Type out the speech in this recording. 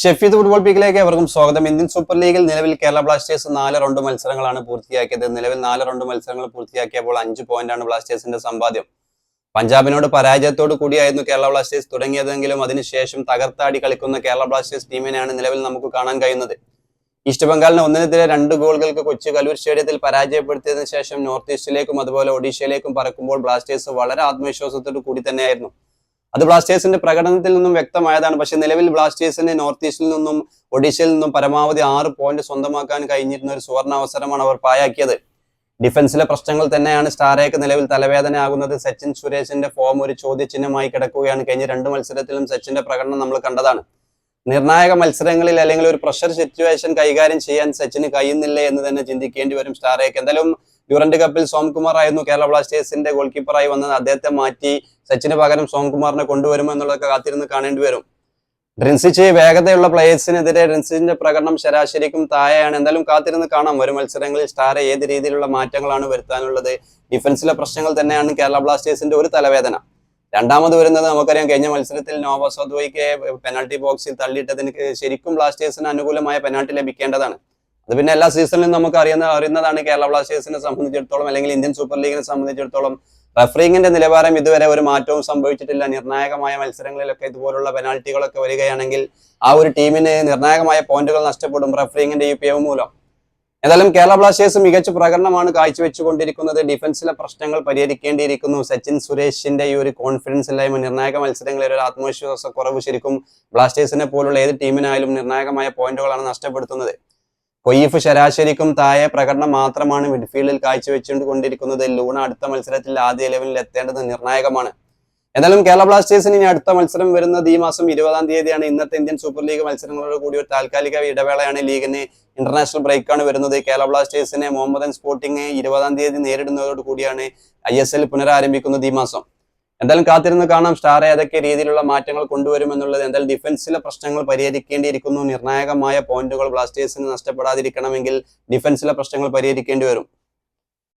Shefeed football പീക്കിലേക്ക് അവർക്കും സ്വാഗതം. Indian super ലീഗിൽ നിലവിൽ കേരള ബ്ലാസ്റ്റേഴ്സ് 4 റൗണ്ട് മത്സരങ്ങളാണ് പൂർത്തിയാക്കിയത്. നിലവിൽ 4 റൗണ്ട് മത്സരങ്ങൾ പൂർത്തിയാക്കിയപ്പോൾ 5 പോയിന്റാണ് ബ്ലാസ്റ്റേഴ്സിന്റെ സമ്പാദ്യം. പഞ്ചാബിനോട് പരാജയത്തോടു കൂടിയായിരുന്നു കേരള ബ്ലാസ്റ്റേഴ്സ് തുടങ്ങിയതെങ്കിലും അതിനുശേഷം തകർത്താടി കളിക്കുന്ന കേരള ബ്ലാസ്റ്റേഴ്സ് ടീമിനെയാണ് നിലവിൽ നമുക്ക് കാണാൻ കഴിയുന്നത്. ഈസ്റ്റ് ബംഗാളിനെ 1-2 ഗോളുകൾക്ക് കൊച്ചി കലൂർ സ്റ്റേഡിയത്തിൽ പരാജയപ്പെടുത്തിയതിനു ശേഷം നോർത്ത് ഈസ്റ്റിലേക്കും അതുപോലെ ഒഡീഷയിലേക്കും പറക്കുമ്പോൾ ബ്ലാസ്റ്റേഴ്സ് വളരെ ആത്മവിശ്വാസത്തോടു കൂടി തന്നെയായിരുന്നു. അത് ബ്ലാസ്റ്റേഴ്സിന്റെ പ്രകടനത്തിൽ നിന്നും വ്യക്തമായതാണ്. പക്ഷെ നിലവിൽ ബ്ലാസ്റ്റേഴ്സിന് നോർത്ത് ഈസ്റ്റിൽ നിന്നും ഒഡീഷയിൽ നിന്നും പരമാവധി 6 പോയിന്റ് സ്വന്തമാക്കാൻ കഴിഞ്ഞിരുന്ന ഒരു സുവർണ അവസരമാണ് അവർ പാഴാക്കിയത്. ഡിഫൻസിലെ പ്രശ്നങ്ങൾ തന്നെയാണ് സ്റ്റാറേക്ക് നിലവിൽ തലവേദനയാകുന്നത്. സച്ചിൻ സുരേഷിന്റെ ഫോം ഒരു ചോദ്യചിഹ്നമായി കിടക്കുകയാണ്. കഴിഞ്ഞ 2 മത്സരത്തിലും സച്ചിന്റെ പ്രകടനം നമ്മൾ കണ്ടതാണ്. നിർണായക മത്സരങ്ങളിൽ അല്ലെങ്കിൽ ഒരു പ്രഷർ സിറ്റുവേഷൻ കൈകാര്യം ചെയ്യാൻ സച്ചിന് കഴിയുന്നില്ലേ എന്ന് തന്നെ ചിന്തിക്കേണ്ടി വരും സ്റ്റാറേക്ക്. എന്തായാലും ഡ്യൂറന്റ് കപ്പിൽ സോംകുമാർ ആയിരുന്നു കേരള ബ്ലാസ്റ്റേഴ്സിന്റെ ഗോൾ കീപ്പറായി വന്നത്. അദ്ദേഹത്തെ മാറ്റി സച്ചിന് പകരം സോംകുമാറിനെ കൊണ്ടുവരുമോ എന്നുള്ളതൊക്കെ കാത്തിരുന്ന് കാണേണ്ടി വരും. ഡ്രിൻസിച്ച് വേഗതയുള്ള പ്ലേയേഴ്സിനെതിരെ ഡ്രിൻസിന്റെ പ്രകടനം ശരാശരിക്കും താഴെയാണ്. എന്തായാലും കാത്തിരുന്ന് കാണാം വരും മത്സരങ്ങളിൽ സ്റ്റാർ ഏത് രീതിയിലുള്ള മാറ്റങ്ങളാണ് വരുത്താനുള്ളത്. ഡിഫൻസിലെ പ്രശ്നങ്ങൾ തന്നെയാണ് കേരള ബ്ലാസ്റ്റേഴ്സിന്റെ ഒരു തലവേദന. രണ്ടാമത് വരുന്നത് നമുക്കറിയാം, കഴിഞ്ഞ മത്സരത്തിൽ നോവ സോദ്വയ്ക്ക് പെനാൽറ്റി ബോക്സിൽ തള്ളിയിട്ടതിന് ശരിക്കും ബ്ലാസ്റ്റേഴ്സിന് അനുകൂലമായ പെനാൽറ്റി ലഭിക്കേണ്ടതാണ്. അത് പിന്നെ എല്ലാ സീസണിലും നമുക്ക് അറിയുന്നതാണ്. കേരള ബ്ലാസ്റ്റേഴ്സിനെ സംബന്ധിച്ചിടത്തോളം അല്ലെങ്കിൽ ഇന്ത്യൻ സൂപ്പർ ലീഗിനെ സംബന്ധിച്ചിടത്തോളം റഫറിങ്ങിന്റെ നിലവാരം ഇതുവരെ ഒരു മാറ്റവും സംഭവിച്ചിട്ടില്ല. നിർണായകമായ മത്സരങ്ങളിലൊക്കെ ഇതുപോലുള്ള പെനാൽറ്റികളൊക്കെ വരികയാണെങ്കിൽ ആ ഒരു ടീമിന് നിർണായകമായ പോയിന്റുകൾ നഷ്ടപ്പെടും റഫറിങ്ങിന്റെ ഈ പിഴവ് മൂലം. ഏതായാലും കേരള ബ്ലാസ്റ്റേഴ്സ് മികച്ച പ്രകടനമാണ് കാഴ്ചവെച്ചുകൊണ്ടിരിക്കുന്നത്. ഡിഫൻസിലെ പ്രശ്നങ്ങൾ പരിഹരിക്കേണ്ടിയിരിക്കുന്നു. സച്ചിൻ സുരേഷിന്റെ ഈ ഒരു കോൺഫിഡൻസ് ഇല്ലായ്മ, നിർണായക മത്സരങ്ങളിൽ ഒരു ആത്മവിശ്വാസ കുറവ് ശരിക്കും ബ്ലാസ്റ്റേഴ്സിനെ പോലുള്ള ഏത് ടീമിനായാലും നിർണായകമായ പോയിന്റുകളാണ് നഷ്ടപ്പെടുത്തുന്നത്. കൊയ്ഫ് ശരാശരിക്കും താഴെ പ്രകടനം മാത്രമാണ് മിഡ്ഫീൽഡിൽ കാഴ്ചവെച്ചുകൊണ്ടിരിക്കുന്നത്. ലൂണ അടുത്ത മത്സരത്തിൽ ആദ്യ 11-ൽ എത്തേണ്ടത് നിർണായകമാണ്. എന്നാലും കേരള ബ്ലാസ്റ്റേഴ്സിന് ഇനി അടുത്ത മത്സരം വരുന്നത് ഈ മാസം 20-ാം തീയതിയാണ്. ഇന്നത്തെ ഇന്ത്യൻ സൂപ്പർ ലീഗ് മത്സരങ്ങളോട് കൂടി ഒരു താൽക്കാലിക ഇടവേളയാണ്. ലീഗിന് ഇന്റർനാഷണൽ ബ്രേക്കാണ് വരുന്നത്. കേരള ബ്ലാസ്റ്റേഴ്സിനെ മുഹമ്മദൻ സ്പോർട്ടിംഗ് 20-ാം തീയതി നേരിടുന്നതോട് കൂടിയാണ് ISL പുനരാരംഭിക്കുന്നത് ഈ മാസം. എന്തായാലും കാത്തിരുന്ന് കാണാം സ്റ്റാർ ഏതൊക്കെ രീതിയിലുള്ള മാറ്റങ്ങൾ കൊണ്ടുവരുമെന്നുള്ളത്. എന്തായാലും ഡിഫൻസിലെ പ്രശ്നങ്ങൾ പരിഹരിക്കേണ്ടിയിരിക്കുന്നു. നിർണായകമായ പോയിന്റുകൾ ബ്ലാസ്റ്റേഴ്സിന് നഷ്ടപ്പെടാതിരിക്കണമെങ്കിൽ ഡിഫൻസിലെ പ്രശ്നങ്ങൾ പരിഹരിക്കേണ്ടി വരും.